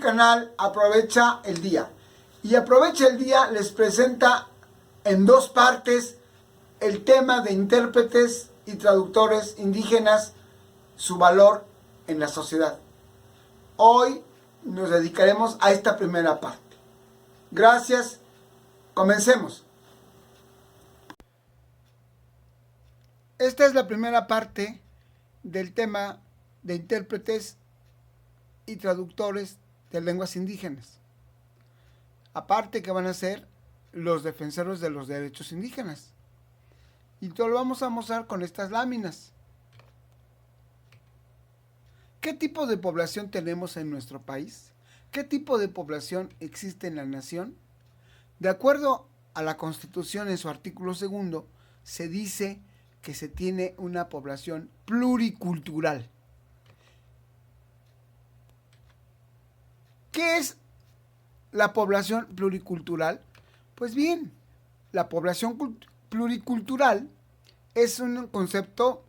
canal Aprovecha el Día. Y Aprovecha el Día les presenta en dos partes el tema de intérpretes y traductores indígenas, su valor en la sociedad. Hoy nos dedicaremos a esta primera parte. Gracias, comencemos. Esta es la primera parte del tema de intérpretes y traductores de lenguas indígenas. Aparte que van a ser los defensores de los derechos indígenas. Y todo lo vamos a mostrar con estas láminas. ¿Qué tipo de población tenemos en nuestro país? ¿Qué tipo de población existe en la nación? De acuerdo a la Constitución, en su artículo 2, se dice que se tiene una población pluricultural. ¿Qué es la población pluricultural? Pues bien, la población pluricultural es un concepto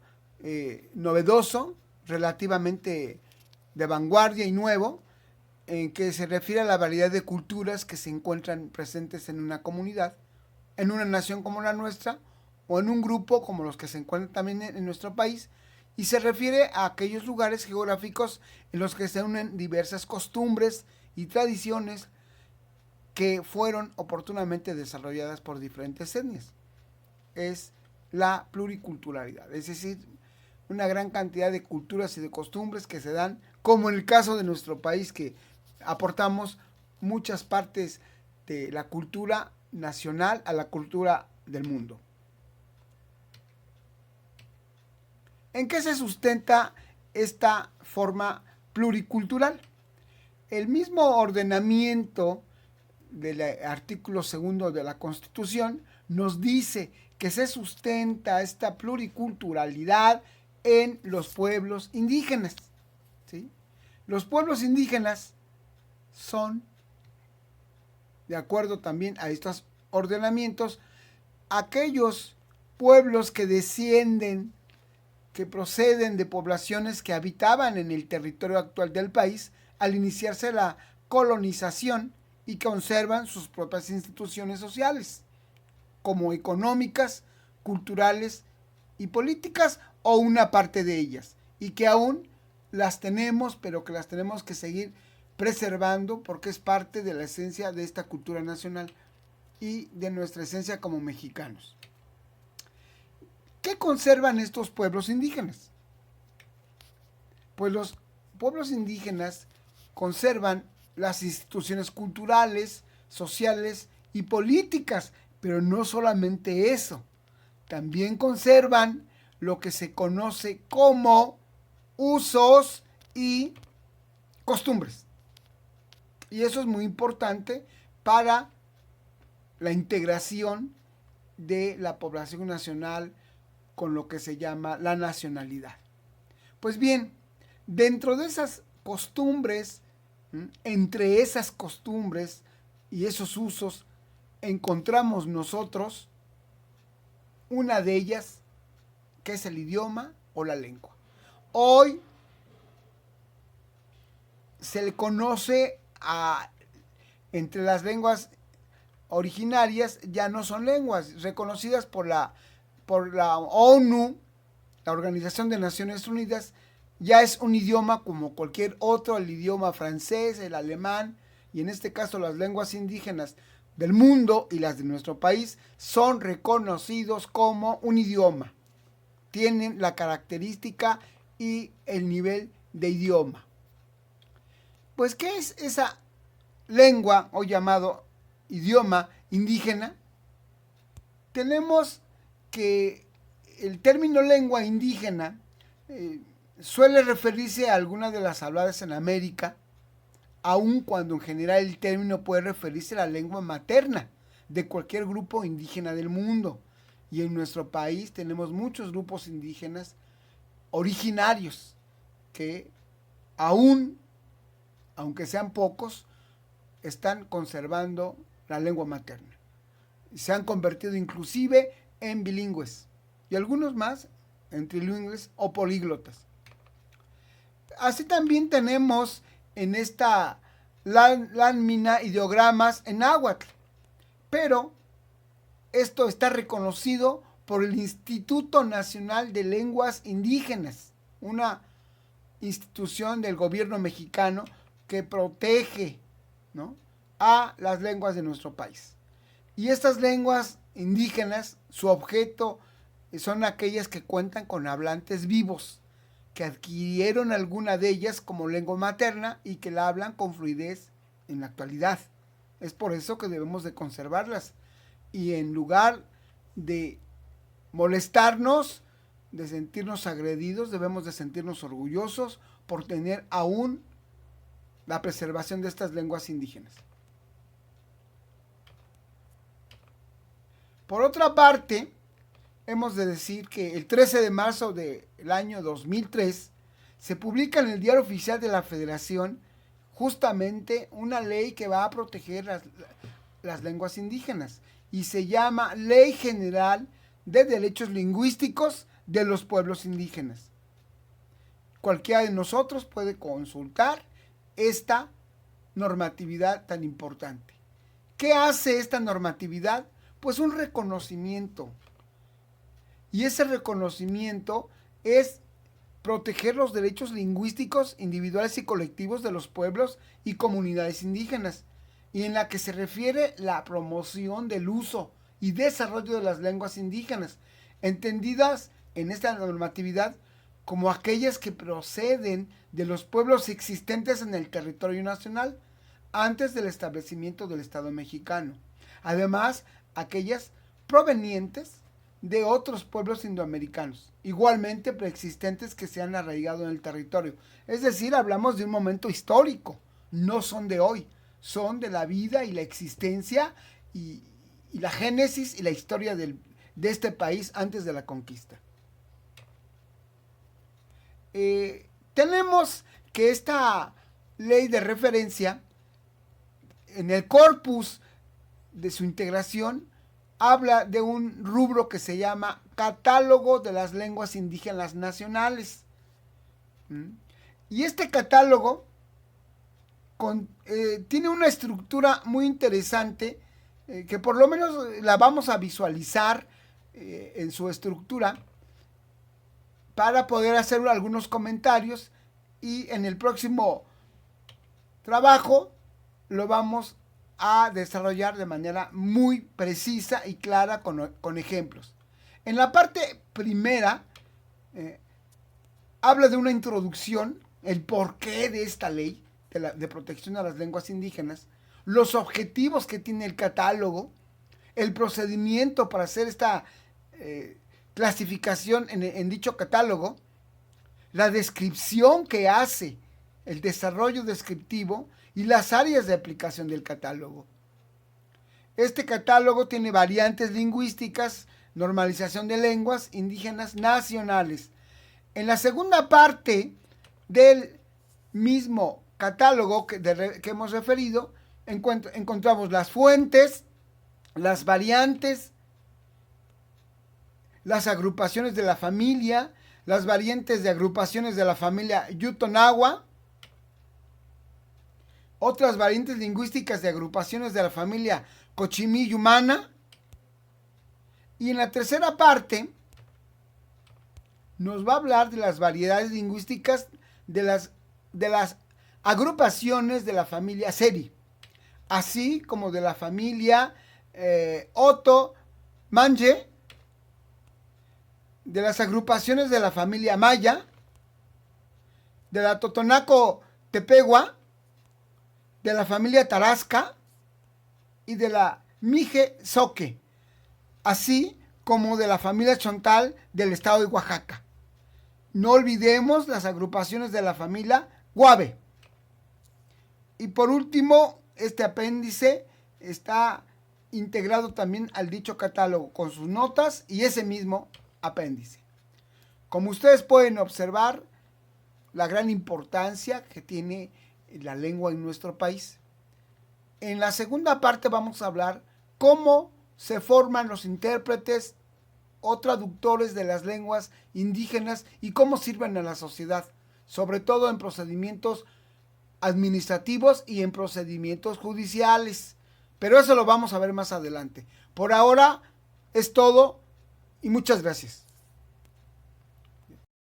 novedoso, relativamente de vanguardia y nuevo, en que se refiere a la variedad de culturas que se encuentran presentes en una comunidad, en una nación como la nuestra, o en un grupo como los que se encuentran también en nuestro país, y se refiere a aquellos lugares geográficos en los que se unen diversas costumbres y tradiciones que fueron oportunamente desarrolladas por diferentes etnias. Es la pluriculturalidad, es decir, una gran cantidad de culturas y de costumbres que se dan, como en el caso de nuestro país, que aportamos muchas partes de la cultura nacional a la cultura del mundo. ¿En qué se sustenta esta forma pluricultural? El mismo ordenamiento del artículo 2 de la Constitución nos dice que se sustenta esta pluriculturalidad en los pueblos indígenas. ¿Sí? Los pueblos indígenas son, de acuerdo también a estos ordenamientos, aquellos pueblos que descienden, que proceden de poblaciones que habitaban en el territorio actual del país al iniciarse la colonización y conservan sus propias instituciones sociales, como económicas, culturales y políticas, o una parte de ellas, y que aún las tenemos, pero que las tenemos que seguir preservando porque es parte de la esencia de esta cultura nacional y de nuestra esencia como mexicanos. ¿Qué conservan estos pueblos indígenas? Pues los pueblos indígenas conservan las instituciones culturales, sociales y políticas, pero no solamente eso, también conservan lo que se conoce como usos y costumbres. Y eso es muy importante para la integración de la población nacional con lo que se llama la nacionalidad. Pues bien, dentro de esas costumbres, entre esas costumbres y esos usos, encontramos nosotros una de ellas, que es el idioma o la lengua. Hoy se le conoce entre las lenguas originarias, ya no son lenguas reconocidas por la ONU, la Organización de Naciones Unidas. Ya es un idioma como cualquier otro, el idioma francés, el alemán, y en este caso las lenguas indígenas del mundo y las de nuestro país son reconocidos como un idioma. Tienen la característica y el nivel de idioma. Pues, ¿qué es esa lengua o llamado idioma indígena? Tenemos que el término lengua indígena suele referirse a alguna de las habladas en América, aun cuando en general el término puede referirse a la lengua materna de cualquier grupo indígena del mundo. Y en nuestro país tenemos muchos grupos indígenas originarios que aún, aunque sean pocos, están conservando la lengua materna. Se han convertido inclusive en bilingües y algunos más en trilingües o políglotas. Así también tenemos en esta lámina, ideogramas en náhuatl. Pero esto está reconocido por el Instituto Nacional de Lenguas Indígenas, una institución del gobierno mexicano que protege, ¿no?, a las lenguas de nuestro país. Y estas lenguas indígenas, su objeto son aquellas que cuentan con hablantes vivos, que adquirieron alguna de ellas como lengua materna y que la hablan con fluidez en la actualidad. Es por eso que debemos de conservarlas. Y en lugar de molestarnos, de sentirnos agredidos, debemos de sentirnos orgullosos por tener aún la preservación de estas lenguas indígenas. Por otra parte, hemos de decir que el 13 de marzo del año 2003 se publica en el Diario Oficial de la Federación justamente una ley que va a proteger las lenguas indígenas y se llama Ley General de Derechos Lingüísticos de los Pueblos Indígenas. Cualquiera de nosotros puede consultar esta normatividad tan importante. ¿Qué hace esta normatividad? Pues un reconocimiento. Y ese reconocimiento es proteger los derechos lingüísticos individuales y colectivos de los pueblos y comunidades indígenas, y en la que se refiere la promoción del uso y desarrollo de las lenguas indígenas, entendidas en esta normatividad como aquellas que proceden de los pueblos existentes en el territorio nacional antes del establecimiento del Estado mexicano. Además, aquellas provenientes de otros pueblos indoamericanos, igualmente preexistentes que se han arraigado en el territorio. Es decir, hablamos de un momento histórico, no son de hoy, son de la vida y la existencia y la génesis y la historia de este país antes de la conquista. Tenemos que esta ley de referencia, en el corpus de su integración, habla de un rubro que se llama Catálogo de las Lenguas Indígenas Nacionales. Y este catálogo tiene una estructura muy interesante, que por lo menos la vamos a visualizar en su estructura para poder hacer algunos comentarios, y en el próximo trabajo lo vamos a desarrollar de manera muy precisa y clara con ejemplos. En la parte primera habla de una introducción, el porqué de esta ley de protección a las lenguas indígenas, los objetivos que tiene el catálogo, el procedimiento para hacer esta clasificación en dicho catálogo, la descripción que hace, el desarrollo descriptivo y las áreas de aplicación del catálogo. Este catálogo tiene variantes lingüísticas, normalización de lenguas indígenas nacionales. En la segunda parte del mismo catálogo que hemos referido, encontramos las fuentes, las variantes, las agrupaciones de la familia, las variantes de agrupaciones de la familia Yutonagua, otras variantes lingüísticas de agrupaciones de la familia Cochimí-Yumana, y en la tercera parte nos va a hablar de las variedades lingüísticas de las agrupaciones de la familia Seri, así como de la familia Oto-Manje, de las agrupaciones de la familia Maya, de la Totonaco-Tepegua, de la familia Tarasca y de la Mije-Soque, así como de la familia Chontal del estado de Oaxaca. No olvidemos las agrupaciones de la familia Guave. Y por último, este apéndice está integrado también al dicho catálogo con sus notas y ese mismo apéndice. Como ustedes pueden observar, la gran importancia que tiene la lengua en nuestro país. En la segunda parte vamos a hablar cómo se forman los intérpretes o traductores de las lenguas indígenas y cómo sirven a la sociedad, sobre todo en procedimientos administrativos y en procedimientos judiciales. Pero eso lo vamos a ver más adelante. Por ahora es todo y muchas gracias.